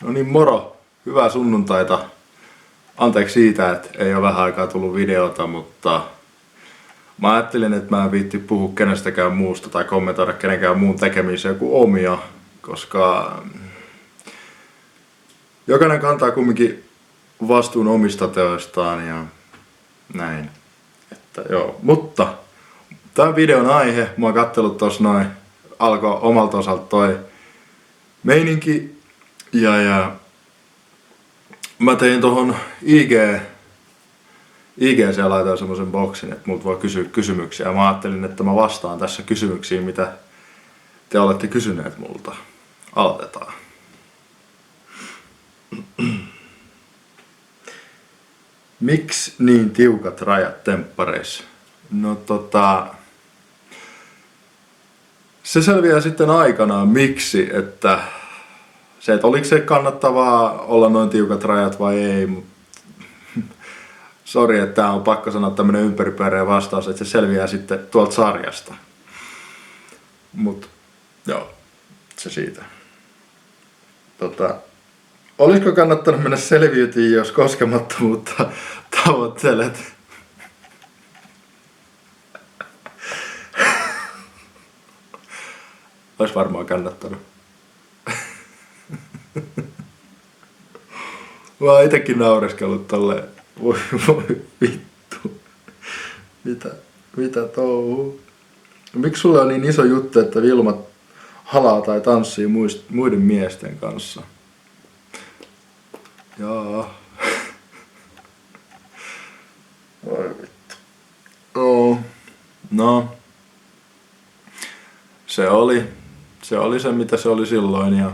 No niin, moro. Hyvää sunnuntaita. Anteeksi siitä, että ei ole vähän aikaa tullut videota, mutta mä ajattelin, että mä en viitti puhua kenestäkään muusta tai kommentoida kenenkään muun tekemisiä kuin omia, koska jokainen kantaa kumminkin vastuun omista teoistaan ja näin. Että joo, mutta tämän videon aihe, mä oon kattellut tossa noin, alkoi omalta osalta toi meininki ja mä tein tohon IGC laitoin semmosen boksin, että multa voi kysyä kysymyksiä ja mä ajattelin, että mä vastaan tässä kysymyksiin, mitä te olette kysyneet multa. Aloitetaan. Miksi niin tiukat rajat temppareissa? No se selviää sitten aikanaan miksi, että oliko se kannattavaa olla noin tiukat rajat vai ei, mutta sori, että tää on pakko sanoa tämmönen ympäripyöreä vastaus, että se selviää sitten tuolta sarjasta. Mut joo, se siitä. Olisiko kannattanut mennä selviytyjiin, jos koskemattomuutta tavoittelet? Ois varmaan kannattanut. Mä oon itekin naureskellut tolleen. Voi vittu. Mitä touhuu? Miksi sulla on niin iso juttu, että Vilma halaa tai tanssii muiden miesten kanssa? Jaa. Voi vittu. No. Se oli se mitä se oli silloin ja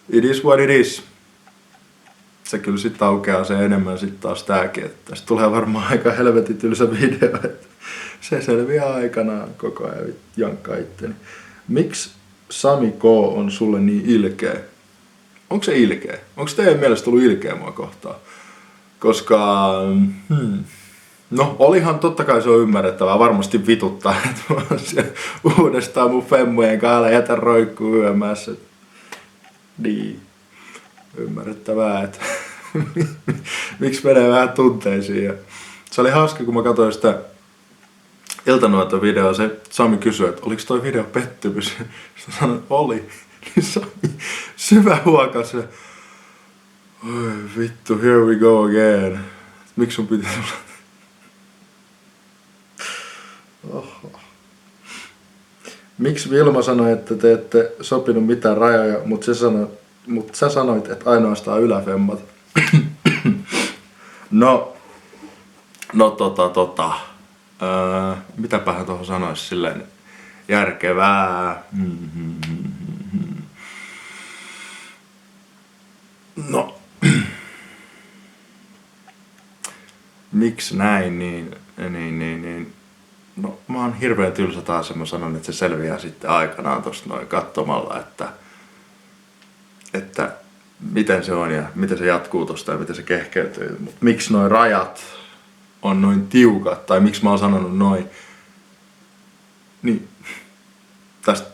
it is what it is. Se kyllä sit aukeaa se enemmän sit taas tääkin, että tästä tulee varmaan aika helvetin tylsä video, että se selviää aikanaan koko ajan jankkaa itteni. Miksi Sami K on sulle niin ilkeä? Onko se ilkeä? Onko teidän mielestä tullut ilkeä mua kohtaan? Koska no olihan totta kai se on ymmärrettävää, varmasti vituttaa, että mä oon siellä uudestaan mun femmojen kanssa jätän roikkuu yömässä. Niin, ymmärrettävää, että miksi menee vähän tunteisiin. Ja se oli hauska, kun mä katsoin sitä iltanuoto-videoa, se Sami kysyi, että oliko toi video pettymys? Sitten sanoin, että oli. Niin Sami syvä huokas ja oi vittu, here we go again. Miksi sun piti tulla? Oho. Miksi Vilma sanoi, että te ette sopinut mitään rajoja, mutta sä sanoit, että ainoastaan yläfemmat? Mitäpähän tuohon sanoisi silleen järkevää? No. Miksi näin, niin. No, mä oon hirveän tylsä taas ja mä sanon, että se selviää sitten aikanaan tosta noin katsomalla, että miten se on ja miten se jatkuu tosta ja miten se kehkeytyy. Mut miksi noi rajat on noin tiukat tai miksi mä oon sanonut noin, niin tästä,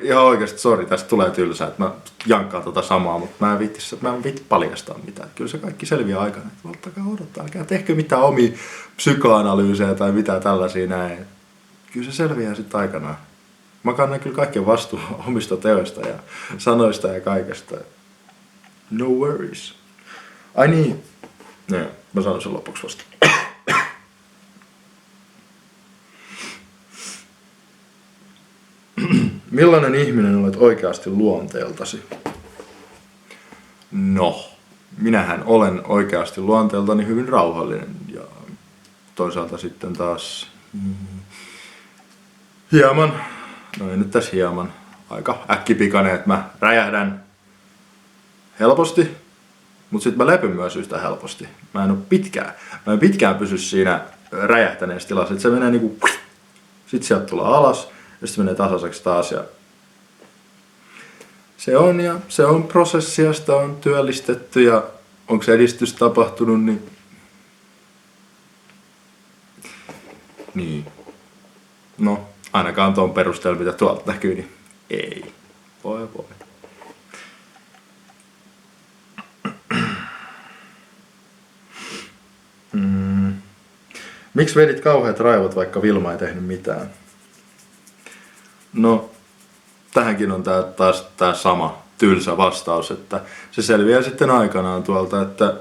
ihan oikeesti sori, tästä tulee tylsää, että mä jankkaan tota samaa, mutta mä en viitti paljastaa mitään. Kyllä se kaikki selviää aikana, että valtakaa odottaa, älkää tehkö mitään omia psykoanalyysejä tai mitään tällaisia näin. Kyllä se selviää sitten aikanaan. Mä kannan kyllä kaikkien vastuun omista teoista ja sanoista ja kaikesta. No worries. Ai niin. Joo, mä sanon sen lopuksi vasta. Millainen ihminen olet oikeasti luonteeltasi? No, minähän olen oikeasti luonteeltani hyvin rauhallinen ja toisaalta sitten taas hieman, no ei nyt tässä hieman, aika äkkipikainen, että mä räjähdän helposti, mutta sitten mä lepyn myös yhtä helposti. Mä en pitkään pysy siinä räjähtäneessä tilassa, että se menee niinku, sit sieltä tulee alas ja sitten menee tasaiseksi taas ja se on prosessia, sitä on työllistetty ja onko se edistys tapahtunut, niin. No, ainakaan tuon perusteella, mitä tuolta näkyy, niin ei. Voi. Miksi vedit kauheat raivot, vaikka Vilma ei tehnyt mitään? No, tähänkin on taas tää sama tylsä vastaus, että se selviää sitten aikanaan tuolta, että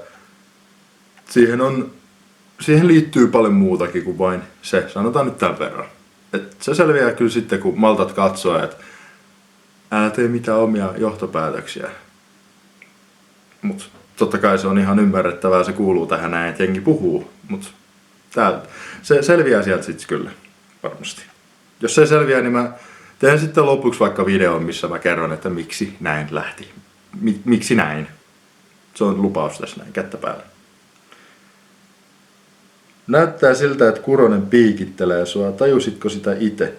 siihen liittyy paljon muutakin kuin vain se, sanotaan nyt tämän verran. Et se selviää kyllä sitten, kun maltat katsoa, että älä tee mitään omia johtopäätöksiä. Mut totta kai se on ihan ymmärrettävää, se kuuluu tähän näin, että jengi puhuu, mut se selviää sieltä sitten kyllä, varmasti. Jos se selviää, niin mä teen sitten lopuksi vaikka videon, missä mä kerron, että miksi näin lähti. Miksi näin? Se on lupaus tässä näin, kättä päällä. Näyttää siltä, että Kuronen piikittelee sua. Tajusitko sitä itse?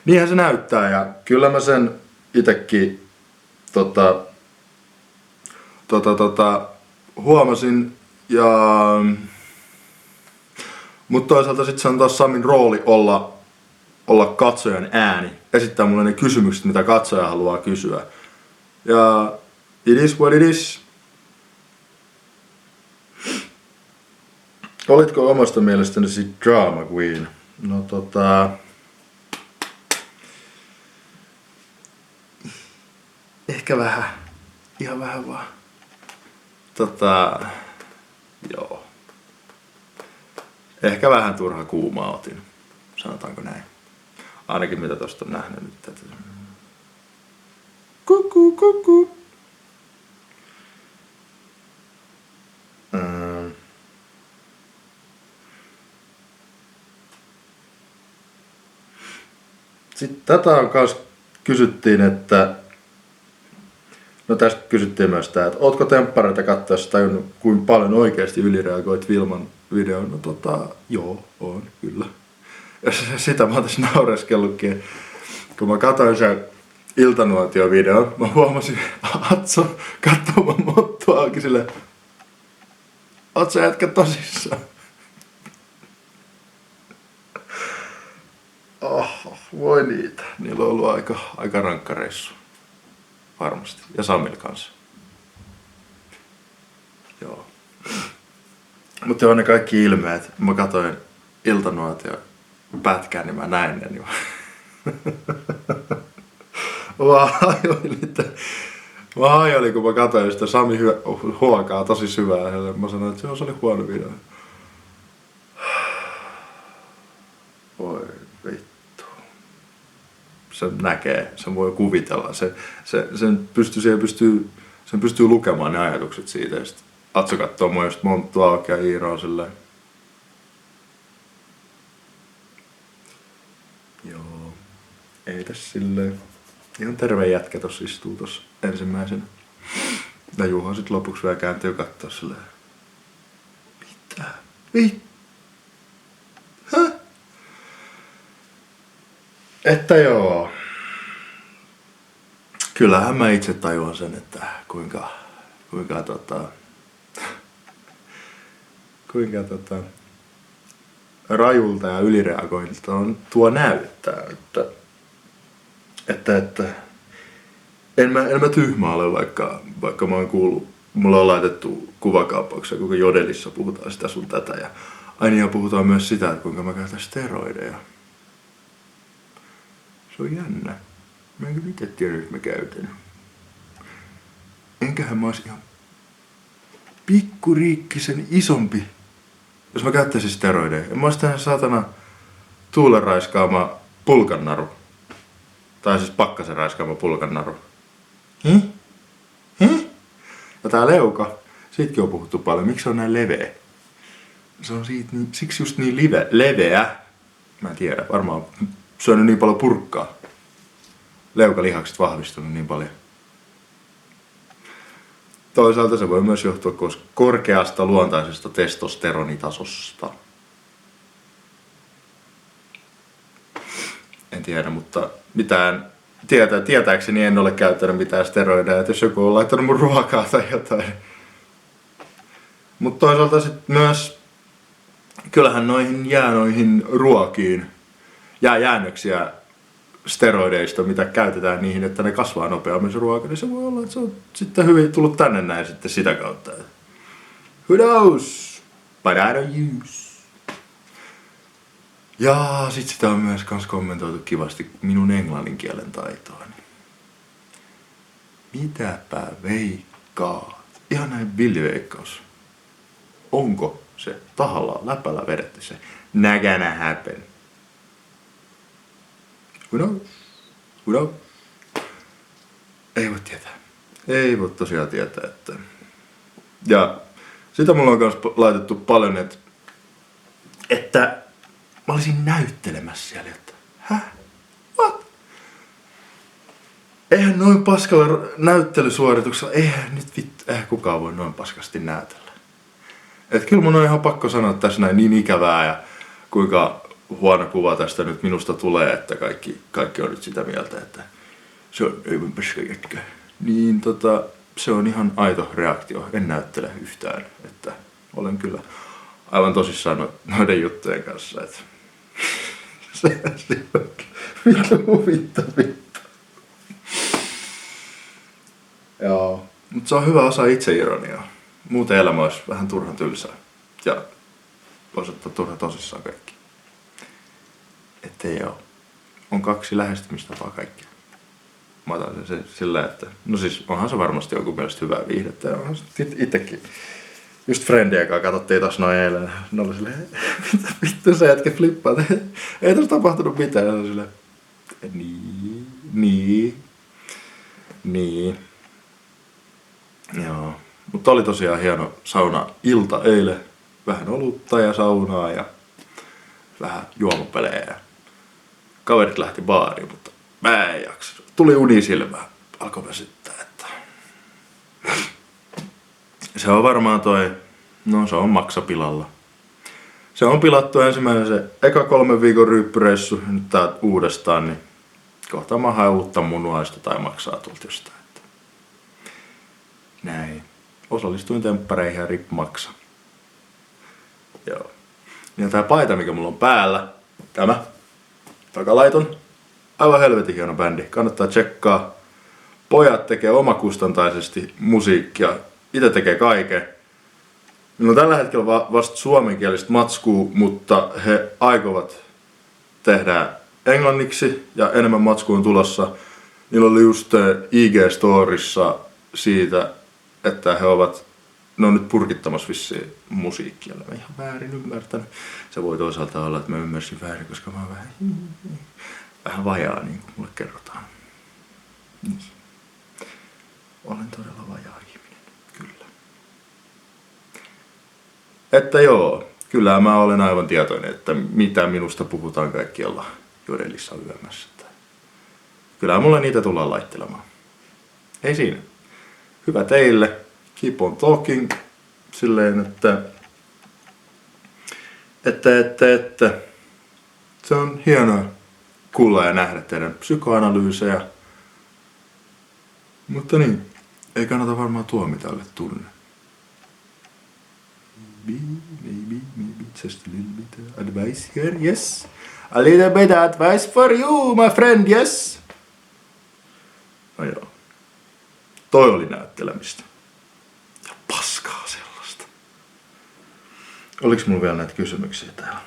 Niinhän se näyttää ja kyllä mä sen itekin huomasin ja mutta toisaalta sitten se on taas Samin rooli olla katsojan ääni, esittää mulle ne kysymykset, mitä katsoja haluaa kysyä. Ja it is what it is. Olitko omasta mielestäsi drama queen? No ehkä vähän. Ihan vähän vaan. Joo. Ehkä vähän turha kuumaa otin. Sanotaanko näin. Ainakin mitä tosta on nähnyt nyt. Kuku. Sitten tätä on kans kysyttiin, että no tästä kysyttiin myös tää, että ootko temppareita katsoessa tajunnut kuinka paljon oikeesti ylireagoit Vilman videoon? No joo, on kyllä. Ja sitä mä oon tässä naureskellutkin, kun mä katsoin sen iltanuotio-videon, mä huomasin Atso katsomaan mottua auki silleen, oot sä jätkä tosissaan? Voi niitä. Niillä on ollut aika rankka reissu. Varmasti. Ja Samil kanssa. Joo. Mutta on ne kaikki ilmeet. Mä katsoin iltanuotio pätkään, niin mä näin ne. Niin mä hajoilin, kun mä katsoin sitä Sami huokaa tosi syvää. Mä sanoin, että se oli huono video. Voi vittu. Se näkee, sen voi kuvitella. Sen pystyy lukemaan ne ajatukset siitä. Ja sit Atso kattoo mua just monttua auki ja Iiro silleen. Joo, ei tässä silleen. Ihan terve jätkä tossa istuu tossa ensimmäisenä. Ja Juho sit lopuksi vielä kääntyy kattoo silleen. Mitä? Häh? Että joo. Kyllähän mä itse tajuan sen, että kuinka rajulta ja ylireagoinnilta on tuo näyttää, että en mä tyhmä ole, vaikka mä oon kuullut, mulla on laitettu kuvakaappauksia, kuinka Jodelissa puhutaan sitä sun tätä ja aina ja puhutaan myös sitä, että kuinka mä käytän steroideja. Se on jännä. Mä en kyllä itse tiedä, että mä käytän. Enköhän mä ois ihan pikkuriikkisen isompi, jos mä käyttäisin steroideja. Mä ois tähän saatana tuulen raiskaama pulkannaru. Tai siis pakkasen raiskaama pulkannaru. Ja tää leuka, siitäkin on puhuttu paljon. Miksi se on näin leveä? Se on siksi just niin leveä. Mä en tiedä, varmaan syönyt niin paljon purkkaa. Leukalihakset vahvistunut niin paljon. Toisaalta se voi myös johtua korkeasta luontaisesta testosteronitasosta. En tiedä, mutta tietääkseni en ole käyttänyt mitään steroideja, että jos joku on laittanut mun ruokaa tai jotain. Mutta toisaalta sitten myös, kyllähän noihin ruokiin jäännöksiä steroideista, mitä käytetään niihin, että ne kasvaa nopeammin se ruoka, niin se voi olla, että se on sitten hyvin tullut tänne näin sitten sitä kautta. Who knows? But I don't use. Ja sit sitä on myös kans kommentoitu kivasti minun englannin kielen taitoani. Mitäpä veikkaat? Ihan näin villiveikkaus. Onko se tahallaan läpällä vedetty se nägänä happen? Who knows? Who knows? Ei voi tietää. Ei voi tosiaan tietää, että... Ja sitä mulla on kans laitettu paljon, että mä olisin näyttelemässä siellä, että What? Eihän noin paskalla näyttelysuorituksella, eihän kukaan voi noin paskasti näytellä. Et kyllä mun on ihan pakko sanoa tässä näin niin ikävää ja kuinka huono kuva tästä nyt minusta tulee, että kaikki on nyt sitä mieltä, että se on aivan paska jätkä. Niin se on ihan aito reaktio, en näyttele yhtään, että olen kyllä aivan tosissaan noiden juttujen kanssa, että se on huvittavaa. Joo, mutta se on hyvä osa itseironiaa. Muuten elämä olisi vähän turhan tylsää. Ja voisi ottaa turha tosissaan kaikki. Ettei oo. On 2 lähestymistapaa kaikkea. Mä otan sen sillä, että... No siis onhan se varmasti joku mielestä hyvää viihdettä. Ja onhan se itsekin. Just Friendien kanssa katsottiin tossa noin eilen. Ne oli silleen, mitä vittu se jätkä flippaa. Ei tossa tapahtunut mitään. Ne oli silleen, niin. Joo. Mutta oli tosiaan hieno sauna-ilta eilen. Vähän olutta ja saunaa ja vähän juomapelejä. Kaverit lähti baariin, mutta mä en jaksa. Tuli uni silmään. Alkoi väsyttää, että... Se on varmaan se on maksapilalla. Se on pilattu ensimmäinen se eka 3 viikon ryyppyreissu. Nyt tää uudestaan, niin kohta mä haen uutta munuaista tai maksaa tuolta jostain. Näin. Osallistuin temppareihin ja RIP maksa. Joo. Ja tää paita, mikä mulla on päällä, tämä takalaiton, aivan helvetin hieno bändi. Kannattaa tsekkaa. Pojat tekee omakustantaisesti musiikkia. Itse tekee kaiken. Meillä on tällä hetkellä vasta suomenkielistä matskua, mutta he aikovat tehdä englanniksi ja enemmän matskua on tulossa. Niillä oli just IG-storissa siitä, että he on nyt purkittamassa vissiin musiikkia. Mä ihan väärin ymmärtänyt. Se voi toisaalta olla, että mä ymmärsin väärin, koska mä oon vähän vajaa, niin kuin mulle kerrotaan. Niin. Olen todella vajaa ihminen, kyllä. Että joo, kyllä mä olen aivan tietoinen, että mitä minusta puhutaan kaikkialla Jodelissa yömässä. Kyllä mulle niitä tullaan laittelemaan. Ei siinä. Hyvä teille. Keep on talking. Silleen, että se on hienoa kuulla ja nähdä teidän psykoanalyysejä. Mutta niin, ei kannata varmaan tuomita alle tunne. Maybe, just a little bit advice here, yes. A little bit advice for you, my friend, yes. No joo. Toi oli näyttelemistä. Ja paskaa sellaista. Oliks mulla vielä näitä kysymyksiä täällä?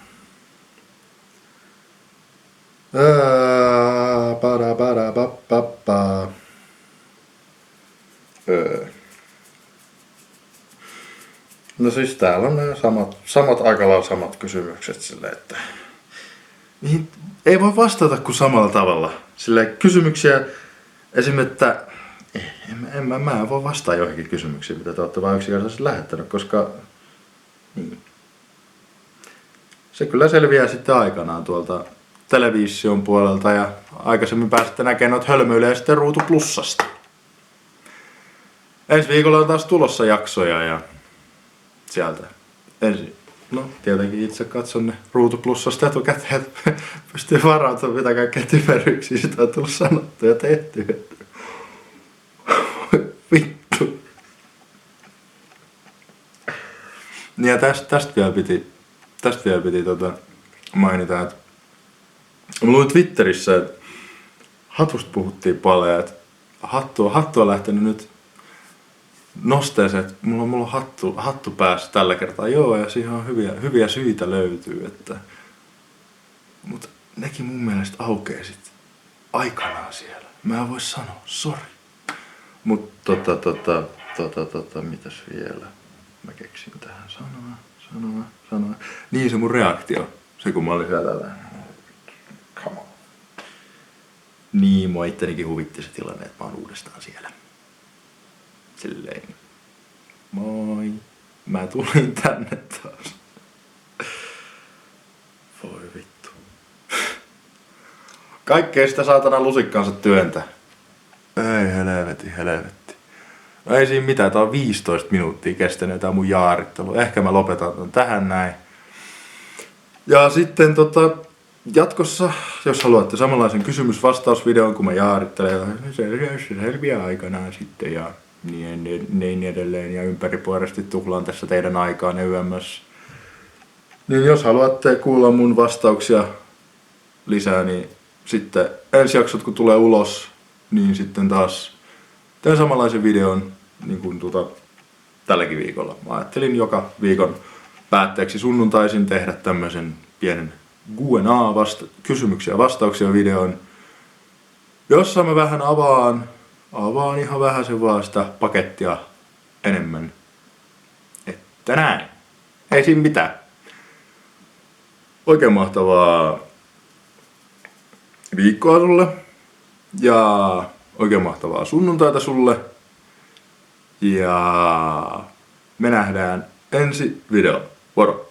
No siis täällä on nämä samat aika lailla samat kysymykset silleen, että niihin ei voi vastata kuin samalla tavalla. Silleen kysymyksiä esimerkiksi, että mä en voi vastata joihinkin kysymyksiin, mitä te olette vain yksinkertaisesti lähettänyt, koska niin. Se kyllä selviää sitten aikanaan tuolta television puolelta ja aikaisemmin pääsette näkemään noita hölmöilejä sitten Ruutu Plussasta. Ensi viikolla on taas tulossa jaksoja ja sieltä no tietenkin itse katson ne Ruutu Plussasta etukäteen, että pystyy varautumaan mitä kaikkea typeryksiä sitä on tullut sanottu ja tehty. Vittu. Ja tästä vielä piti mainita, että mä luin Twitterissä, että hatusta puhuttiin paljon, että hattu on lähtenyt nyt nosteeseen, että mulla on hattu päässä tällä kertaa. Joo, ja siihen on hyviä syitä löytyy, että... Mutta nekin mun mielestä aukeaa sit aikanaan siellä. Mä en voi sanoa, sori. Mut mitäs vielä? Mä keksin tähän sanoa. Niin se mun reaktio. Se kun mä olin siellä tällä. Come on. Niin, mua ittenikin huvitti se tilanne, että mä oon uudestaan siellä. Silleen. Moi. Mä tulin tänne taas. Voi vittu. Kaikkea sitä saatana lusikkaansa työntä. Ei helvetti. No ei siinä mitään, tää on 15 minuuttia kestänyt tää mun jaarittelu. Ehkä mä lopetan tämän tähän näin. Ja sitten jatkossa, jos haluatte samanlaisen kysymys-vastausvideon, kun mä jaarittelen, niin se selviää aikanaan sitten ja niin edelleen. Ja ympäripuolisesti tuhlaan tässä teidän aikaan YMS. Niin jos haluatte kuulla mun vastauksia lisää, niin sitten ensi jaksot kun tulee ulos, niin sitten taas teen samanlaisen videon niin kuin tälläkin viikolla. Mä ajattelin joka viikon päätteeksi sunnuntaisin tehdä tämmöisen pienen Q&A kysymyksiä ja vastauksia videon, jossa mä vähän avaan ihan vähän sen vaan sitä pakettia enemmän. Että näin. Ei siinä mitään. Oikein mahtavaa viikkoa sulle. Ja oikein mahtavaa sunnuntaita sulle. Ja me nähdään ensi videolla. Moro!